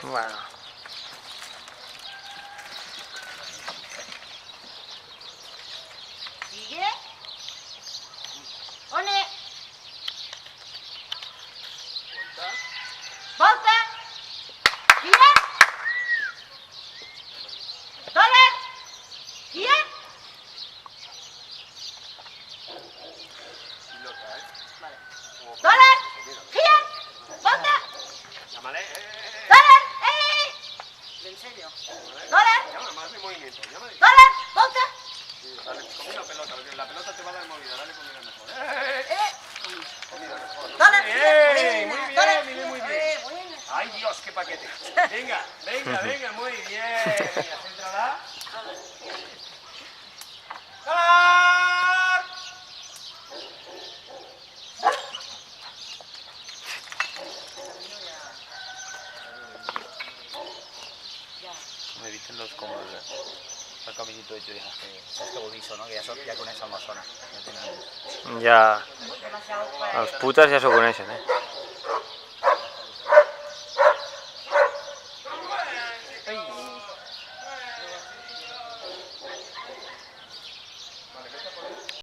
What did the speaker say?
Bueno. Sigue. One. Volta. Gira. Dólar. Gira. Vale. Dólar. Gira. Volta. Llámale. Dólar. ¿En serio? Dólar. Llama, más de movimiento. Llámale. Dólar. Volta. Dale, comida o pelota, porque la pelota te va a dar movida. Dale comida mejor. Comida mejor. Dólar. Muy bien, Dólar. muy bien. Ay, Dios, qué paquete. Venga, venga, muy bien. Venga, céntrala. ¡Dólar! Me dicen los como el caminito hecho ya. Este bolizo, ¿no? Que ya con eso Amazonas. Ya, los putas ya se coneixen,